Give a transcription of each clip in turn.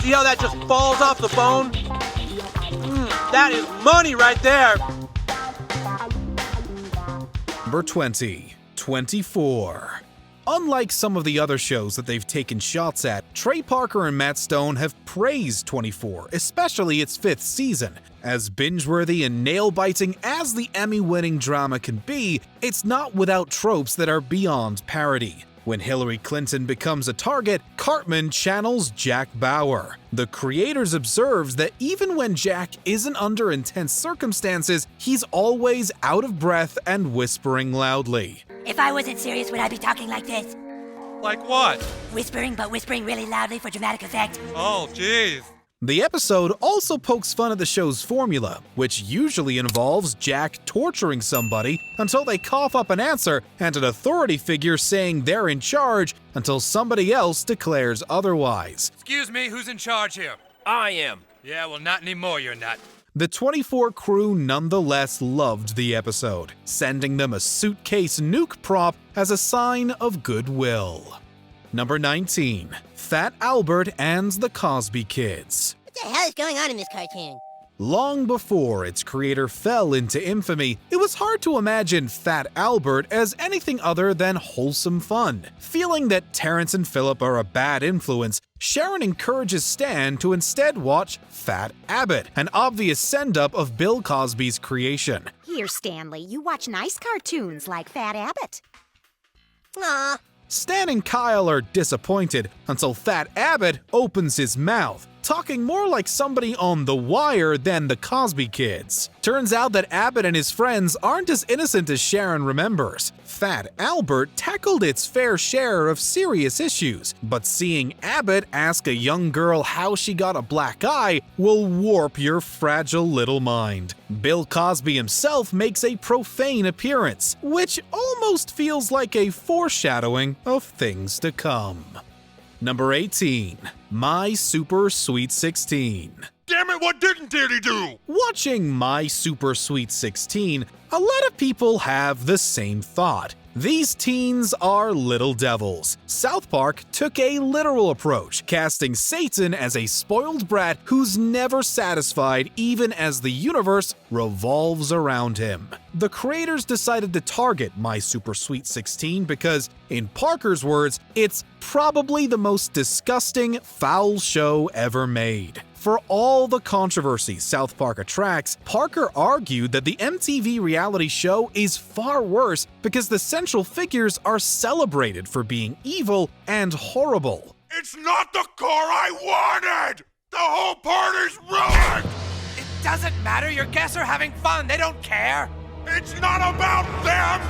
See how that just falls off the bone? That is money right there. Number 20, 24. Unlike some of the other shows that they've taken shots at, Trey Parker and Matt Stone have praised 24, especially its 5th season. As binge-worthy and nail-biting as the Emmy-winning drama can be, it's not without tropes that are beyond parody. When Hillary Clinton becomes a target, Cartman channels Jack Bauer. The creators observes that even when Jack isn't under intense circumstances, he's always out of breath and whispering loudly. If I wasn't serious, would I be talking like this? Like what? Whispering, but whispering really loudly for dramatic effect. Oh, jeez. The episode also pokes fun at the show's formula, which usually involves Jack torturing somebody until they cough up an answer and an authority figure saying they're in charge until somebody else declares otherwise. Excuse me, who's in charge here? I am. Yeah, well, not anymore, you're not. The 24 crew nonetheless loved the episode, sending them a suitcase nuke prop as a sign of goodwill. Number 19, Fat Albert and the Cosby Kids. What the hell is going on in this cartoon? Long before its creator fell into infamy, it was hard to imagine Fat Albert as anything other than wholesome fun. Feeling that Terrence and Philip are a bad influence, Sharon encourages Stan to instead watch Fat Abbott, an obvious send-up of Bill Cosby's creation. Here, Stanley, you watch nice cartoons like Fat Abbott. Aw. Stan and Kyle are disappointed until Fat Abbott opens his mouth, talking more like somebody on The Wire than the Cosby Kids. Turns out that Abbott and his friends aren't as innocent as Sharon remembers. Fat Albert tackled its fair share of serious issues, but seeing Abbott ask a young girl how she got a black eye will warp your fragile little mind. Bill Cosby himself makes a profane appearance, which almost feels like a foreshadowing of things to come. Number 18, My Super Sweet 16. Damn it, what didn't Daddy do? Watching My Super Sweet 16, a lot of people have the same thought. These teens are little devils. South Park took a literal approach, casting Satan as a spoiled brat who's never satisfied even as the universe revolves around him. The creators decided to target My Super Sweet 16 because, in Parker's words, it's probably the most disgusting, foul show ever made. For all the controversy South Park attracts, Parker argued that the MTV reality show is far worse because the central figures are celebrated for being evil and horrible. It's not the car I wanted! The whole party's ruined! It doesn't matter, your guests are having fun, they don't care. It's not about them!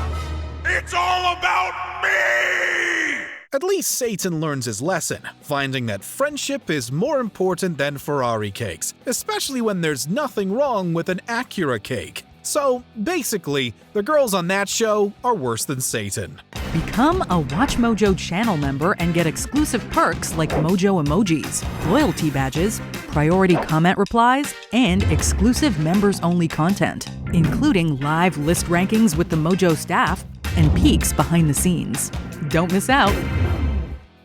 It's all about me! At least Satan learns his lesson, finding that friendship is more important than Ferrari cakes, especially when there's nothing wrong with an Acura cake. So, basically, the girls on that show are worse than Satan. Become a Watch Mojo channel member and get exclusive perks like Mojo emojis, loyalty badges, priority comment replies, and exclusive members-only content, including live list rankings with the Mojo staff and peeks behind the scenes. Don't miss out.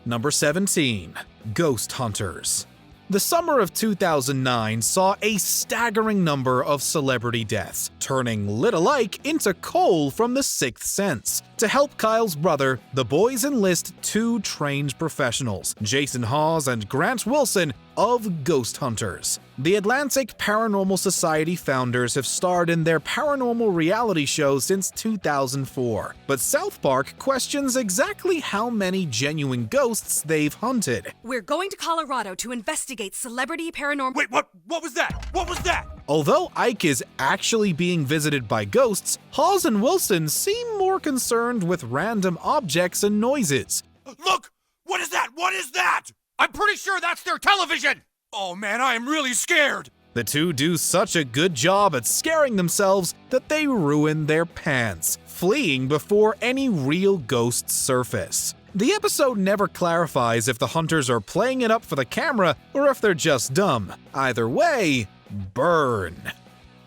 Number 17, Ghost Hunters. The summer of 2009 saw a staggering number of celebrity deaths, turning Little Ike into Cole from The Sixth Sense. To help Kyle's brother, the boys enlist two trained professionals, Jason Hawes and Grant Wilson, of Ghost Hunters. The Atlantic Paranormal Society founders have starred in their paranormal reality show since 2004, but South Park questions exactly how many genuine ghosts they've hunted. We're going to Colorado to investigate celebrity paranormal— Wait, what was that? What was that? Although Ike is actually being visited by ghosts, Hawes and Wilson seem more concerned with random objects and noises. Look! What is that? What is that? I'm pretty sure that's their television! Oh man, I am really scared! The two do such a good job at scaring themselves that they ruin their pants, fleeing before any real ghosts surface. The episode never clarifies if the hunters are playing it up for the camera or if they're just dumb. Either way, burn.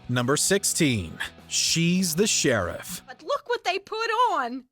Number 16, She's the Sheriff. But look what they put on!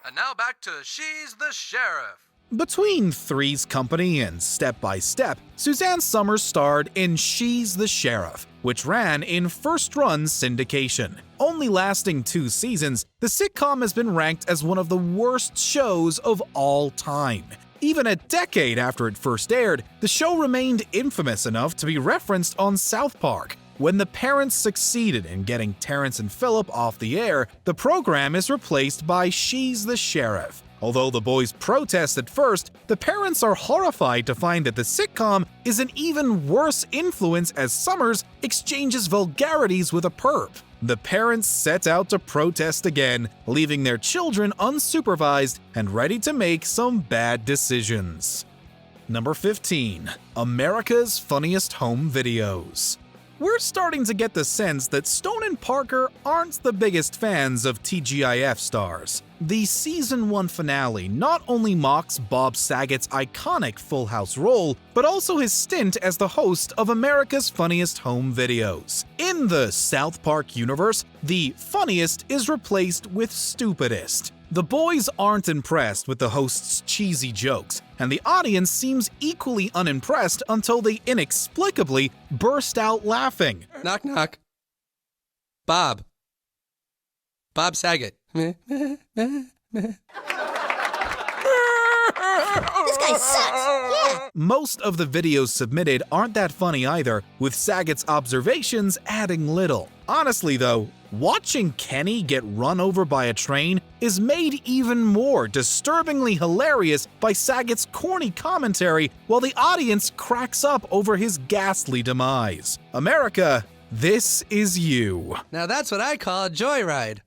And now back to She's the Sheriff. Between Three's Company and Step by Step, Suzanne Summers starred in She's the Sheriff, which ran in first-run syndication. Only lasting 2 seasons, the sitcom has been ranked as one of the worst shows of all time. Even a decade after it first aired, the show remained infamous enough to be referenced on South Park. When the parents succeeded in getting Terrence and Phillip off the air, the program is replaced by She's the Sheriff. Although the boys protest at first, the parents are horrified to find that the sitcom is an even worse influence as Summers exchanges vulgarities with a perp. The parents set out to protest again, leaving their children unsupervised and ready to make some bad decisions. Number 15. America's Funniest Home Videos. We're starting to get the sense that Stone and Parker aren't the biggest fans of TGIF stars. The Season 1 finale not only mocks Bob Saget's iconic Full House role, but also his stint as the host of America's Funniest Home Videos. In the South Park universe, the funniest is replaced with stupidest. The boys aren't impressed with the host's cheesy jokes, and the audience seems equally unimpressed until they inexplicably burst out laughing. Knock, knock. Bob. Bob Saget. This guy sucks! Yeah! Most of the videos submitted aren't that funny either, with Saget's observations adding little. Honestly though, watching Kenny get run over by a train is made even more disturbingly hilarious by Saget's corny commentary while the audience cracks up over his ghastly demise. America, this is you. Now that's what I call a joyride.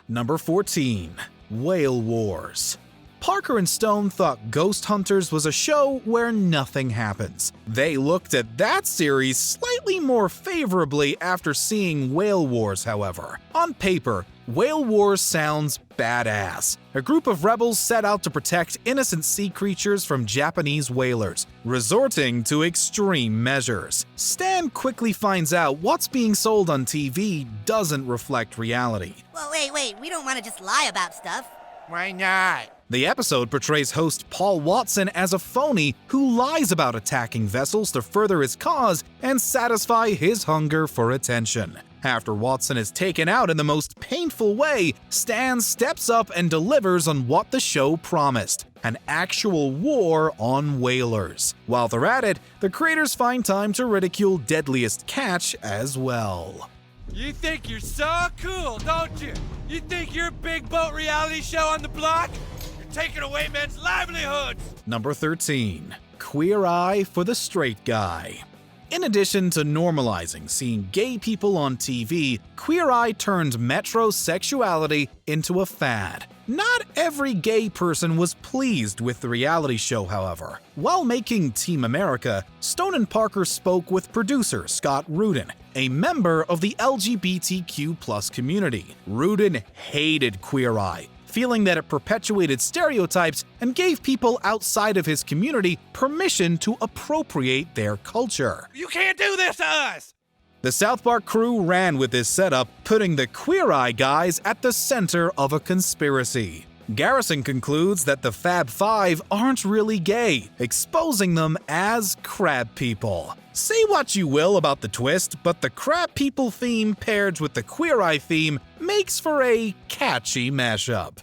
Number 14. Whale Wars. Parker and Stone thought Ghost Hunters was a show where nothing happens. They looked at that series slightly more favorably after seeing Whale Wars, however. On paper, Whale Wars sounds badass. A group of rebels set out to protect innocent sea creatures from Japanese whalers, resorting to extreme measures. Stan quickly finds out what's being sold on TV doesn't reflect reality. Well, wait, we don't want to just lie about stuff. Why not? The episode portrays host Paul Watson as a phony who lies about attacking vessels to further his cause and satisfy his hunger for attention. After Watson is taken out in the most painful way, Stan steps up and delivers on what the show promised: an actual war on whalers. While they're at it, the creators find time to ridicule Deadliest Catch as well. You think you're so cool, don't you? You think you're a big boat reality show on the block? You're taking away men's livelihoods! Number 13. Queer Eye for the Straight Guy. In addition to normalizing seeing gay people on TV, Queer Eye turned metrosexuality into a fad. Not every gay person was pleased with the reality show, however. While making Team America, Stone and Parker spoke with producer Scott Rudin, a member of the LGBTQ+ community. Rudin hated Queer Eye, feeling that it perpetuated stereotypes and gave people outside of his community permission to appropriate their culture. You can't do this to us! The South Park crew ran with this setup, putting the Queer Eye guys at the center of a conspiracy. Garrison concludes that the Fab Five aren't really gay, exposing them as crab people. Say what you will about the twist, but the crab people theme paired with the Queer Eye theme makes for a catchy mashup.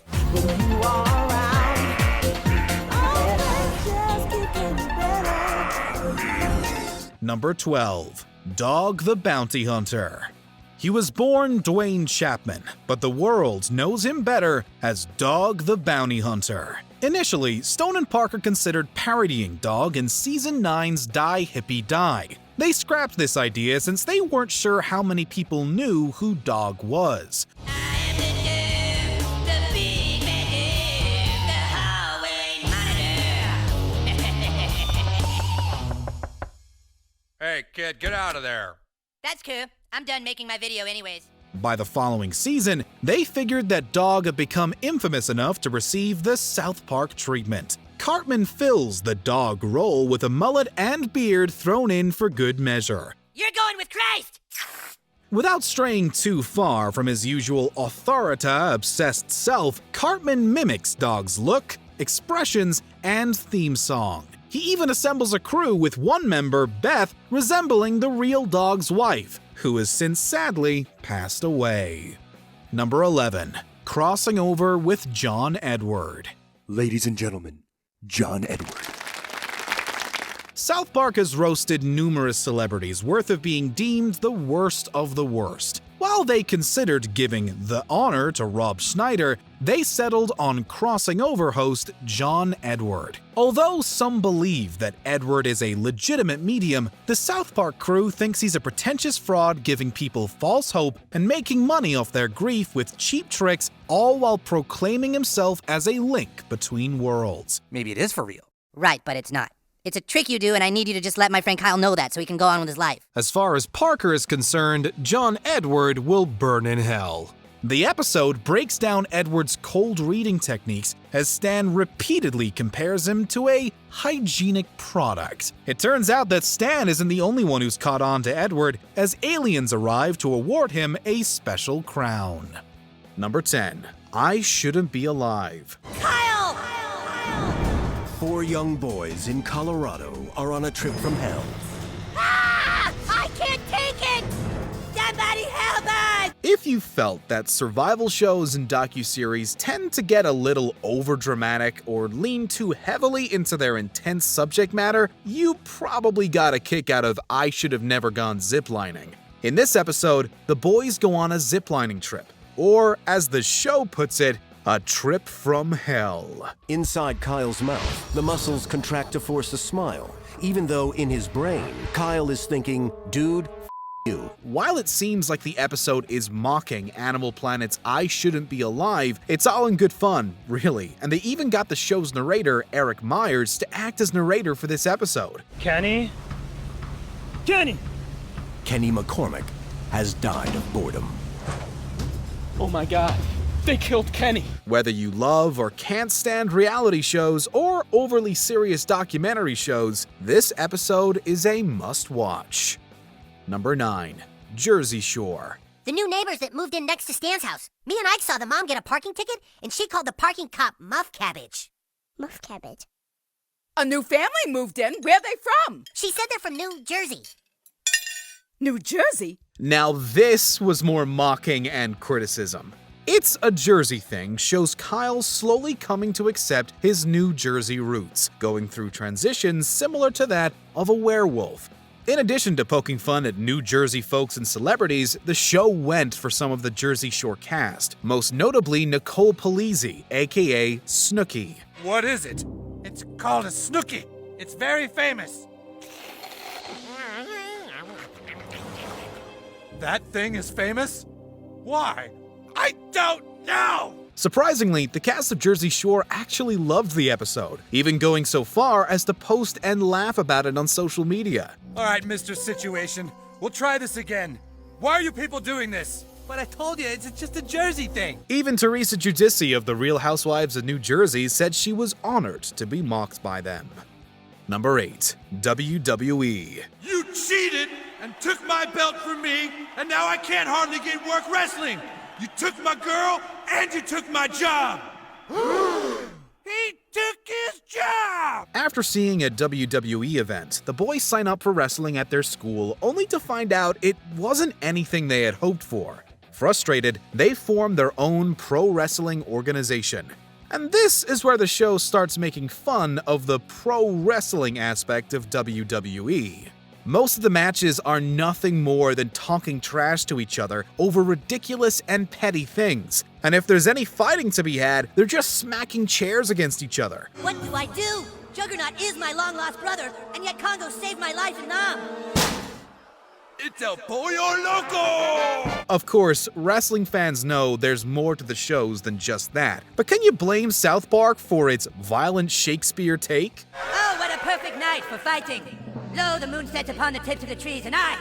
Number 12. Dog the Bounty Hunter. He was born Dwayne Chapman, but the world knows him better as Dog the Bounty Hunter. Initially, Stone and Parker considered parodying Dog in Season 9's Die Hippie Die. They scrapped this idea since they weren't sure how many people knew who Dog was. Hey, kid, get out of there. That's cool. I'm done making my video anyways. By the following season, they figured that Dog had become infamous enough to receive the South Park treatment. Cartman fills the Dog role with a mullet and beard thrown in for good measure. You're going with Christ! Without straying too far from his usual authorita-obsessed self, Cartman mimics Dog's look, expressions, and theme song. He even assembles a crew with one member, Beth, resembling the real dog's wife, who has since sadly passed away. Number 11. Crossing over with John Edward. Ladies and gentlemen, John Edward. South Park has roasted numerous celebrities worth of being deemed the worst of the worst. While they considered giving the honor to Rob Schneider, they settled on crossing over host John Edward. Although some believe that Edward is a legitimate medium, the South Park crew thinks he's a pretentious fraud giving people false hope and making money off their grief with cheap tricks, all while proclaiming himself as a link between worlds. Maybe it is for real. Right, but it's not. It's a trick you do, and I need you to just let my friend Kyle know that so he can go on with his life. As far as Parker is concerned, John Edward will burn in hell. The episode breaks down Edward's cold reading techniques as Stan repeatedly compares him to a hygienic product. It turns out that Stan isn't the only one who's caught on to Edward, as aliens arrive to award him a special crown. Number 10. I Shouldn't Be Alive. Kyle! 4 young boys in Colorado are on a trip from hell. Ah! I can't take it! Somebody help us! If you felt that survival shows and docuseries tend to get a little overdramatic or lean too heavily into their intense subject matter, you probably got a kick out of I Should Have Never Gone Ziplining. In this episode, the boys go on a ziplining trip, or as the show puts it, a trip from hell. Inside Kyle's mouth, the muscles contract to force a smile, even though in his brain, Kyle is thinking, dude, you. While it seems like the episode is mocking Animal Planet's I Shouldn't Be Alive, it's all in good fun, really. And they even got the show's narrator, Eric Myers, to act as narrator for this episode. Kenny McCormick has died of boredom. Oh my god, they killed Kenny. Whether you love or can't stand reality shows or overly serious documentary shows, this episode is a must-watch. Number 9. Jersey Shore. The new neighbors that moved in next to Stan's house. Me and Ike saw the mom get a parking ticket, and she called the parking cop Muff Cabbage. Muff Cabbage? A new family moved in. Where are they from? She said they're from New Jersey. New Jersey? Now this was more mocking and criticism. It's a Jersey thing shows Kyle slowly coming to accept his New Jersey roots, going through transitions similar to that of a werewolf. In addition to poking fun at New Jersey folks and celebrities, the show went for some of the Jersey Shore cast, most notably Nicole Polizzi, aka Snooki. What is it? It's called a snooki. It's very famous. That thing is famous? Why? I don't know! Surprisingly, the cast of Jersey Shore actually loved the episode, even going so far as to post and laugh about it on social media. All right, Mr. Situation, we'll try this again. Why are you people doing this? But I told you, it's just a Jersey thing. Even Teresa Giudice of The Real Housewives of New Jersey said she was honored to be mocked by them. Number 8. WWE. You cheated and took my belt from me, and now I can't hardly get work wrestling. You took my girl, and you took my job. He took his job! After seeing a WWE event, the boys sign up for wrestling at their school only to find out it wasn't anything they had hoped for. Frustrated, they form their own pro wrestling organization. And this is where the show starts making fun of the pro wrestling aspect of WWE. Most of the matches are nothing more than talking trash to each other over ridiculous and petty things. And if there's any fighting to be had, they're just smacking chairs against each other. What do I do? Juggernaut is my long-lost brother, and yet Congo saved my life in Nam. It's El Pollo Loco! Of course, wrestling fans know there's more to the shows than just that. But can you blame South Park for its violent Shakespeare take? Oh, what a perfect night for fighting. Lo, the moon sets upon the tips of the trees, and I,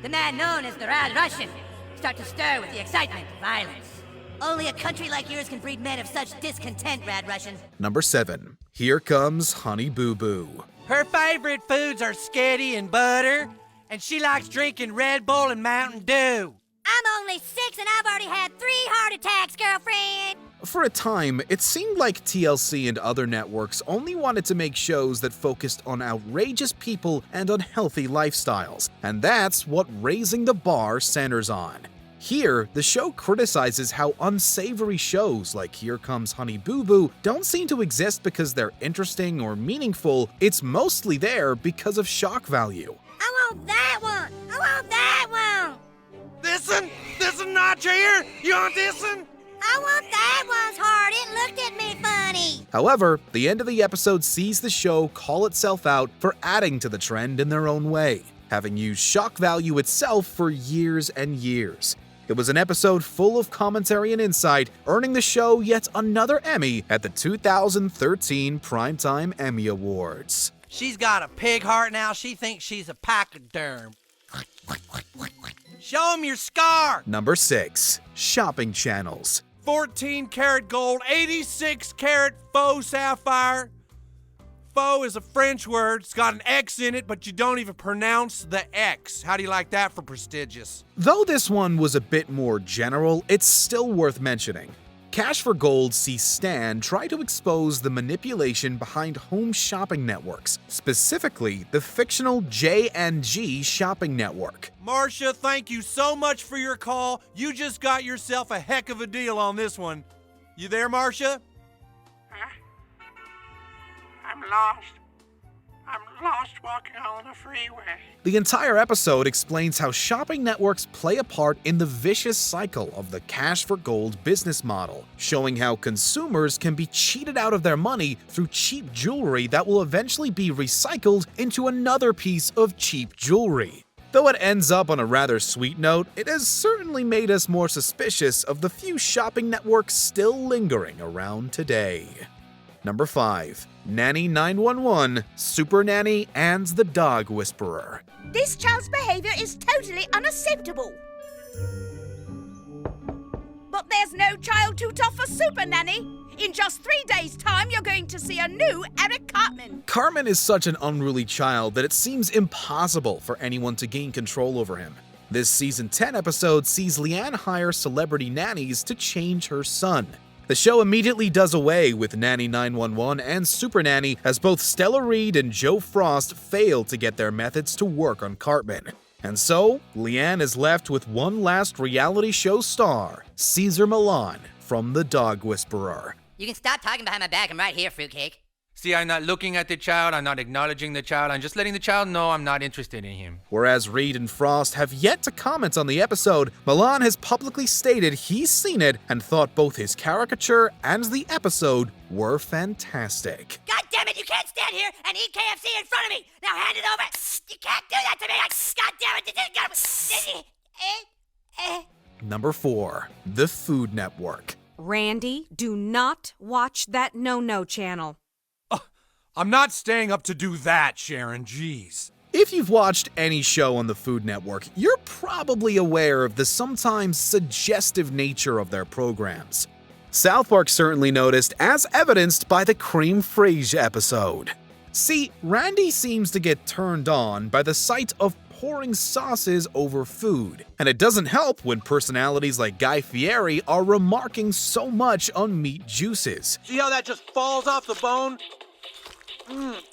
the man known as the Rad Russian, start to stir with the excitement of violence. Only a country like yours can breed men of such discontent, Rad Russian. Number 7. Here comes Honey Boo Boo. Her favorite foods are sketty and butter, and she likes drinking Red Bull and Mountain Dew. I'm only 6 and I've already had 3 heart attacks, girlfriend. For a time, it seemed like TLC and other networks only wanted to make shows that focused on outrageous people and unhealthy lifestyles, and that's what Raising the Bar centers on. Here, the show criticizes how unsavory shows like Here Comes Honey Boo Boo don't seem to exist because they're interesting or meaningful, it's mostly there because of shock value. I want that one! I want that one! This'n not here? You want this'n? I want that one's hard. It looked at me funny. However, the end of the episode sees the show call itself out for adding to the trend in their own way, having used shock value itself for years and years. It was an episode full of commentary and insight, earning the show yet another Emmy at the 2013 Primetime Emmy Awards. She's got a pig heart now. She thinks she's a pachyderm. Show him your scar. Number 6. Shopping channels. 14 karat gold, 86 karat faux sapphire. Faux is a French word. It's got an X in it, but you don't even pronounce the X. How do you like that for prestigious? Though this one was a bit more general, it's still worth mentioning. Cash for Gold sees Stan try to expose the manipulation behind home shopping networks, specifically the fictional J&G shopping network. Marcia, thank you so much for your call. You just got yourself a heck of a deal on this one. You there, Marcia? I'm lost. I'm lost walking on the freeway. The entire episode explains how shopping networks play a part in the vicious cycle of the cash for gold business model, showing how consumers can be cheated out of their money through cheap jewelry that will eventually be recycled into another piece of cheap jewelry. Though it ends up on a rather sweet note, it has certainly made us more suspicious of the few shopping networks still lingering around today. Number 5. Nanny 911, Super Nanny, and the Dog Whisperer. This child's behavior is totally unacceptable. But there's no child too tough for Super Nanny. In just 3 days' time, you're going to see a new Eric Cartman. Cartman is such an unruly child that it seems impossible for anyone to gain control over him. This season 10 episode sees Leanne hire celebrity nannies to change her son. The show immediately does away with Nanny 911 and Super Nanny as both Stella Reed and Joe Frost fail to get their methods to work on Cartman. And so, Leanne is left with one last reality show star, Caesar Milan from The Dog Whisperer. You can stop talking behind my back. I'm right here, fruitcake. See, I'm not looking at the child, I'm not acknowledging the child, I'm just letting the child know I'm not interested in him. Whereas Reed and Frost have yet to comment on the episode, Milan has publicly stated he's seen it and thought both his caricature and the episode were fantastic. God damn it, you can't stand here and eat KFC in front of me! Now hand it over! You can't do that to me! God damn it! Number 4. The Food Network. Randy, do not watch that no-no channel. I'm not staying up to do that, Sharon, jeez. If you've watched any show on the Food Network, you're probably aware of the sometimes suggestive nature of their programs. South Park certainly noticed, as evidenced by the Cream Fraiche episode. See, Randy seems to get turned on by the sight of pouring sauces over food, and it doesn't help when personalities like Guy Fieri are remarking so much on meat juices. See how that just falls off the bone?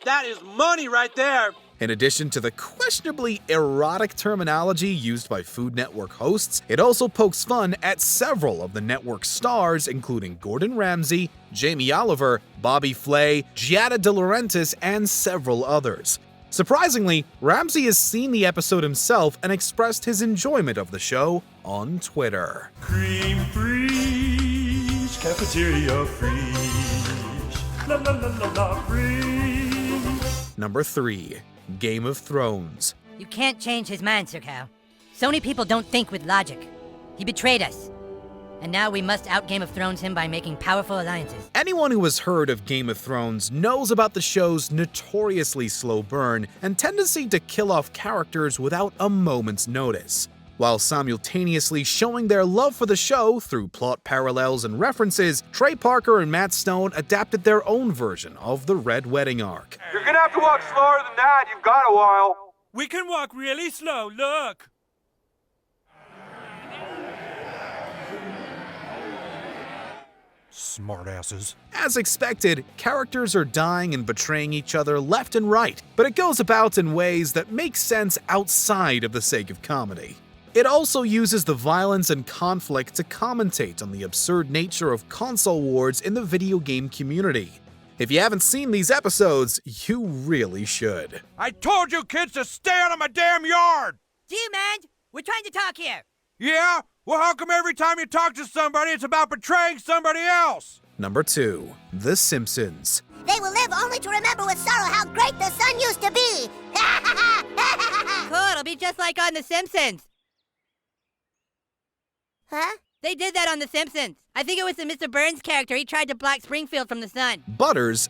That is money right there. In addition to the questionably erotic terminology used by Food Network hosts, it also pokes fun at several of the network's stars, including Gordon Ramsay, Jamie Oliver, Bobby Flay, Giada De Laurentiis, and several others. Surprisingly, Ramsay has seen the episode himself and expressed his enjoyment of the show on Twitter. Cream Fraiche, cafeteria Fraiche, la la la la la Fraiche. Number 3. Game of Thrones. You can't change his mind, Sir Cow. Sony people don't think with logic. He betrayed us. And now we must out Game of Thrones him by making powerful alliances. Anyone who has heard of Game of Thrones knows about the show's notoriously slow burn and tendency to kill off characters without a moment's notice. While simultaneously showing their love for the show through plot parallels and references, Trey Parker and Matt Stone adapted their own version of the Red Wedding arc. You're gonna have to walk slower than that. You've got a while. We can walk really slow, look. Smartasses. As expected, characters are dying and betraying each other left and right, but it goes about in ways that make sense outside of the sake of comedy. It also uses the violence and conflict to commentate on the absurd nature of console wars in the video game community. If you haven't seen these episodes, you really should. I told you kids to stay out of my damn yard! Do you mind? We're trying to talk here. Yeah? Well, how come every time you talk to somebody, it's about betraying somebody else? Number 2. The Simpsons. They will live only to remember with sorrow how great the sun used to be! Cool, it'll be just like on The Simpsons. Huh? They did that on The Simpsons. I think it was the Mr. Burns character. He tried to block Springfield from the sun. Butters,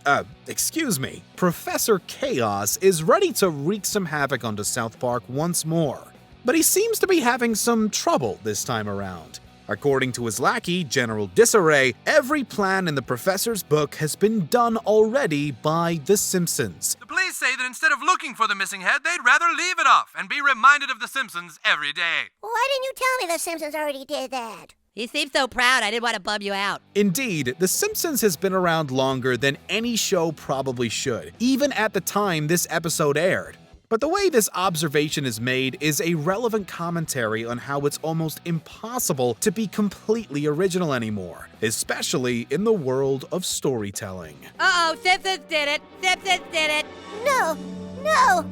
excuse me, Professor Chaos is ready to wreak some havoc onto South Park once more. But he seems to be having some trouble this time around. According to his lackey, General Disarray, every plan in the professor's book has been done already by The Simpsons. The police say that instead of looking for the missing head, they'd rather leave it off and be reminded of The Simpsons every day. Why didn't you tell me The Simpsons already did that? You seem so proud, I didn't want to bum you out. Indeed, The Simpsons has been around longer than any show probably should, even at the time this episode aired. But the way this observation is made is a relevant commentary on how it's almost impossible to be completely original anymore, especially in the world of storytelling. Uh-oh, Simpsons did it! Simpsons did it! No! No!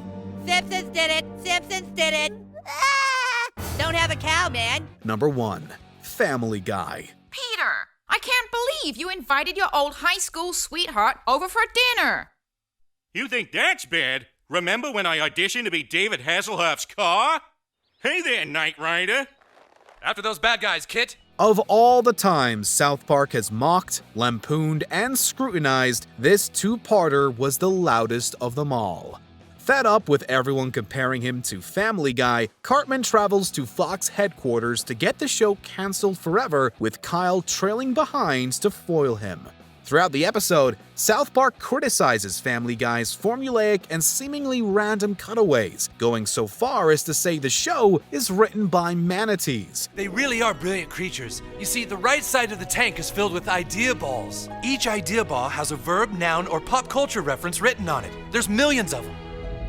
Simpsons did it! Simpsons did it! Ah! Don't have a cow, man! Number 1. Family Guy. Peter, I can't believe you invited your old high school sweetheart over for dinner. You think that's bad? Remember when I auditioned to be David Hasselhoff's car? Hey there, Knight Rider. After those bad guys, Kit. Of all the times South Park has mocked, lampooned, and scrutinized, this two-parter was the loudest of them all. Fed up with everyone comparing him to Family Guy, Cartman travels to Fox headquarters to get the show canceled forever, with Kyle trailing behind to foil him. Throughout the episode, South Park criticizes Family Guy's formulaic and seemingly random cutaways, going so far as to say the show is written by manatees. They really are brilliant creatures. You see, the right side of the tank is filled with idea balls. Each idea ball has a verb, noun, or pop culture reference written on it. There's millions of them.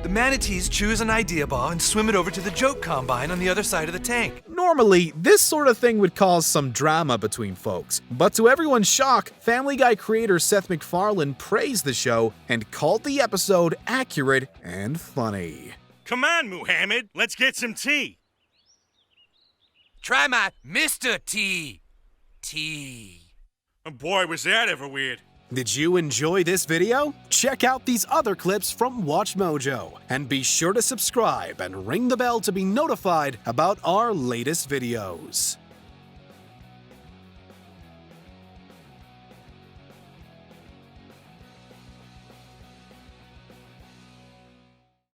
The manatees choose an idea ball and swim it over to the joke combine on the other side of the tank. Normally, this sort of thing would cause some drama between folks, but to everyone's shock, Family Guy creator Seth MacFarlane praised the show and called the episode accurate and funny. Come on, Muhammad, let's get some tea. Try my Mr. T. Oh boy, was that ever weird. Did you enjoy this video? Check out these other clips from WatchMojo, and be sure to subscribe and ring the bell to be notified about our latest videos.